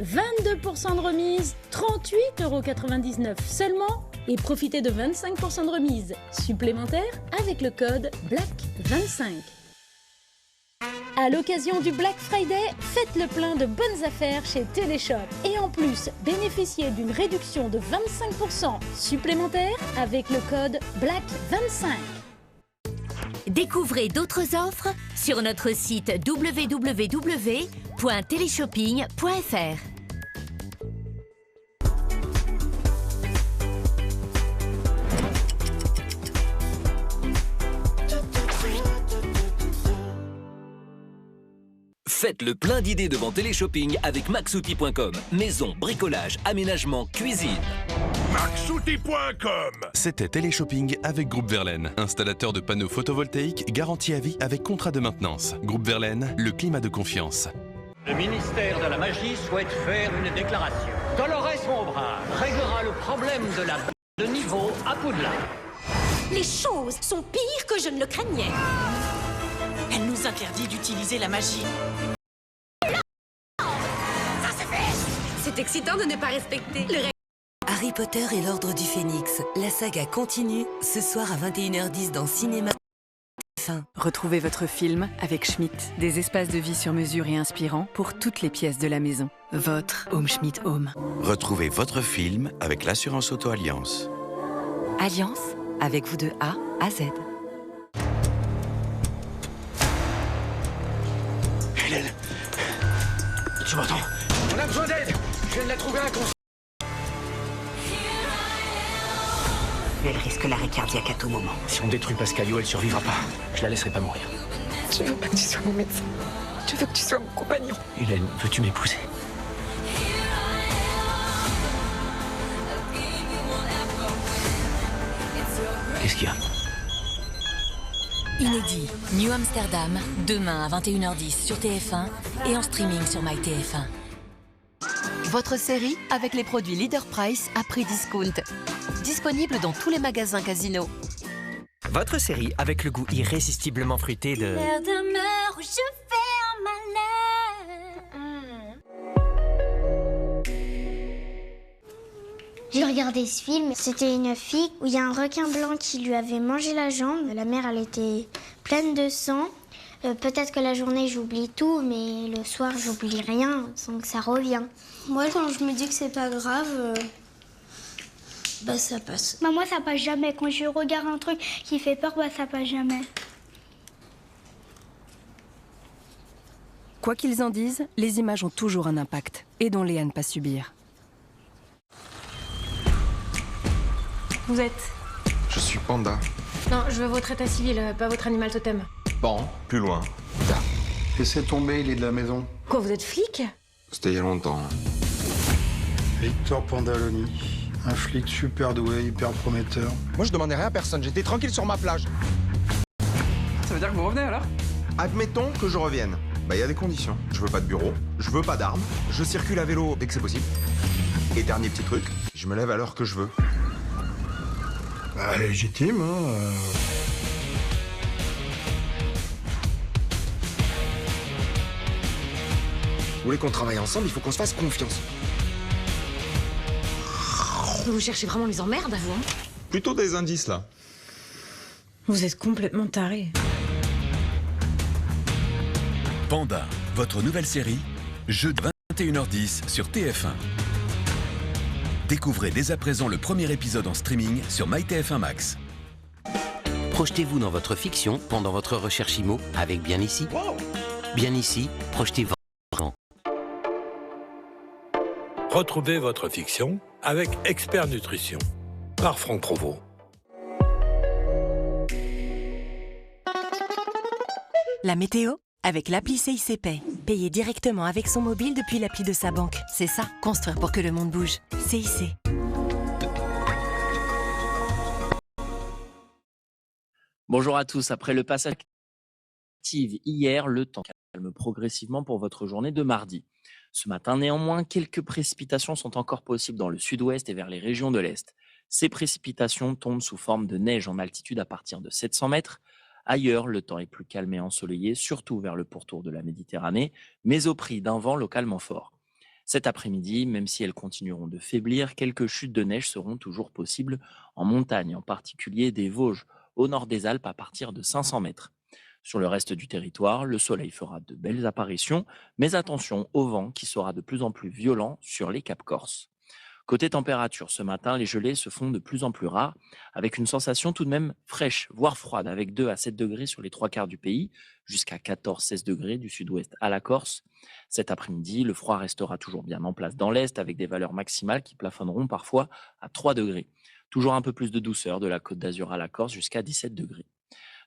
22% de remise, 38,99 € seulement. Et profitez de 25% de remise supplémentaire avec le code BLACK25. À l'occasion du Black Friday, faites le plein de bonnes affaires chez Téléshop. Et en plus, bénéficiez d'une réduction de 25% supplémentaire avec le code BLACK25. Découvrez d'autres offres sur notre site www.teleshopping.fr. Faites le plein d'idées devant Téléshopping avec maxouti.com. Maison, bricolage, aménagement, cuisine. maxouti.com. C'était Téléshopping avec Groupe Verlaine, installateur de panneaux photovoltaïques garantie à vie avec contrat de maintenance. Groupe Verlaine, le climat de confiance. Le ministère de la Magie souhaite faire une déclaration. Dolores Montbrun réglera le problème de la de niveau à Poudlard. Les choses sont pires que je ne le craignais. Elle nous interdit d'utiliser la magie. Ça c'est fait. C'est excitant de ne pas respecter le règlement. Harry Potter et l'Ordre du Phénix. La saga continue ce soir à 21h10 dans Cinéma. Retrouvez votre film avec Schmitt. Des espaces de vie sur mesure et inspirants pour toutes les pièces de la maison. Votre Home Schmitt Home. Retrouvez votre film avec l'assurance Auto Alliance. Alliance, avec vous de A à Z. Hélène, tu m'entends? On a besoin d'aide. Je viens de la trouver inconsciente. Elle risque l'arrêt cardiaque à tout moment. Si on détruit Pascalio, elle survivra pas. Je la laisserai pas mourir. Je veux pas que tu sois mon médecin. Je veux que tu sois mon compagnon. Hélène, veux-tu m'épouser? Qu'est-ce qu'il y a? Inédit, New Amsterdam, demain à 21h10 sur TF1 et en streaming sur MyTF1. Votre série avec les produits Leader Price à prix discount. Disponible dans tous les magasins Casino. Votre série avec le goût irrésistiblement fruité de... L'heure demeure où je fais un malheur. J'ai regardé ce film, c'était une fille où il y a un requin blanc qui lui avait mangé la jambe. La mère, elle était pleine de sang. Peut-être que la journée, j'oublie tout, mais le soir, j'oublie rien, donc ça revient. Moi, quand je me dis que c'est pas grave, ça passe. Moi, ça passe jamais. Quand je regarde un truc qui fait peur, ça passe jamais. Quoi qu'ils en disent, les images ont toujours un impact. Aidons-les à ne pas subir. Vous êtes? Je suis Panda. Non, je veux votre état civil, pas votre animal totem. Bon, plus loin. Là. Laissez tomber, il est de la maison. Quoi, vous êtes flic? C'était il y a longtemps. Victor Pandaloni. Un flic super doué, hyper prometteur. Moi, je demandais rien à personne. J'étais tranquille sur ma plage. Ça veut dire que vous revenez alors? Admettons que je revienne. Il y a des conditions. Je veux pas de bureau, je veux pas d'armes, je circule à vélo dès que c'est possible. Et dernier petit truc, je me lève à l'heure que je veux. Légitime, hein. Vous voulez qu'on travaille ensemble, il faut qu'on se fasse confiance. Vous cherchez vraiment les emmerdes, vous, hein? Plutôt des indices, là. Vous êtes complètement tarés. Panda, votre nouvelle série, jeudi 21h10 sur TF1. Découvrez dès à présent le premier épisode en streaming sur MyTF1 Max. Projetez-vous dans votre fiction pendant votre recherche IMO avec Bien Ici. Bien Ici, projetez-vous. Retrouvez votre fiction avec Expert Nutrition par Franck Provost. La météo avec l'appli CIC Pay. Payer directement avec son mobile depuis l'appli de sa banque. C'est ça, construire pour que le monde bouge. CIC. Bonjour à tous. Après le passage actif hier, le temps calme progressivement pour votre journée de mardi. Ce matin, néanmoins, quelques précipitations sont encore possibles dans le sud-ouest et vers les régions de l'est. Ces précipitations tombent sous forme de neige en altitude à partir de 700 mètres. Ailleurs, le temps est plus calme et ensoleillé, surtout vers le pourtour de la Méditerranée, mais au prix d'un vent localement fort. Cet après-midi, même si elles continueront de faiblir, quelques chutes de neige seront toujours possibles en montagne, en particulier des Vosges, au nord des Alpes à partir de 500 mètres. Sur le reste du territoire, le soleil fera de belles apparitions, mais attention au vent qui sera de plus en plus violent sur les caps corses. Côté température, ce matin, les gelées se font de plus en plus rares, avec une sensation tout de même fraîche, voire froide, avec 2 à 7 degrés sur les 3 quarts du pays, jusqu'à 14-16 degrés du sud-ouest à la Corse. Cet après-midi, le froid restera toujours bien en place dans l'est, avec des valeurs maximales qui plafonneront parfois à 3 degrés. Toujours un peu plus de douceur de la Côte d'Azur à la Corse, jusqu'à 17 degrés.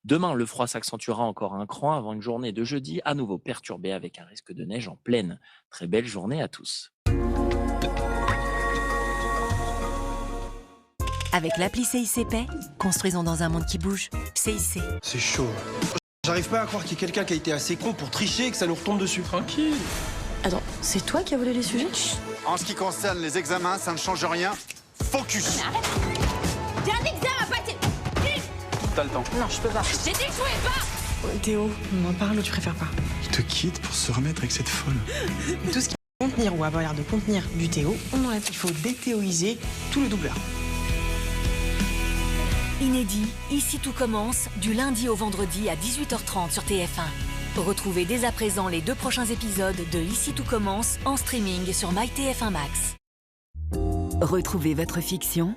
Demain, le froid s'accentuera encore un cran avant une journée de jeudi à nouveau perturbée avec un risque de neige en plaine. Très belle journée à tous. Avec l'appli CIC Pay, construisons dans un monde qui bouge. CIC. C'est chaud. J'arrive pas à croire qu'il y ait quelqu'un qui a été assez con pour tricher et que ça nous retombe dessus. Tranquille. Attends, c'est toi qui as volé les sujets? En ce qui concerne les examens, ça ne change rien. Focus. J'ai un examen à passer. T'as le temps. Non, je peux pas. J'ai dit que je pouvais pas. Théo, on en parle ou tu préfères pas? Il te quitte pour se remettre avec cette folle. Tout ce qui va contenir ou avoir l'air de contenir du Théo, on enlève. Il faut déthéoiser tout le doubleur. Inédit, Ici tout commence, du lundi au vendredi à 18h30 sur TF1. Retrouvez dès à présent les 2 prochains épisodes de Ici tout commence en streaming sur MyTF1 Max. Retrouvez votre fiction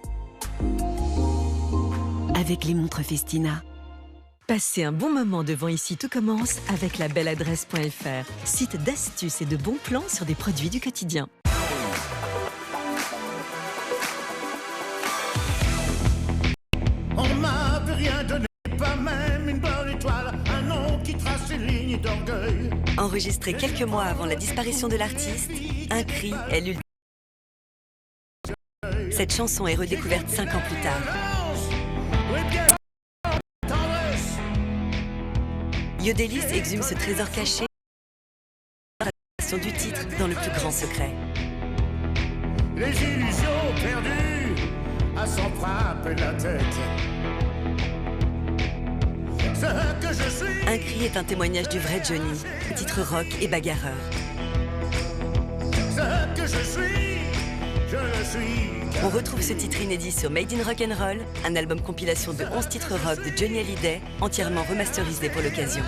avec les montres Festina. Passez un bon moment devant Ici tout commence avec la belleadresse.fr, site d'astuces et de bons plans sur des produits du quotidien. On m'a rien donné, pas même une bonne étoile, un nom qui trace une ligne d'orgueil. Enregistré quelques mois avant la disparition de l'artiste, Un cri est l'ultime. Cette chanson est redécouverte 5 ans plus tard. Yodelis exhume ce trésor caché du titre dans le plus grand secret. Les illusions perdues à s'en frapper la tête. Ce que je suis. Un cri est un témoignage du vrai Johnny, titre rock et bagarreur. Ce que je suis, je le suis. On retrouve ce titre inédit sur Made in Rock'n'Roll, un album compilation de 11 titres rock de Johnny Hallyday, entièrement remasterisé pour l'occasion.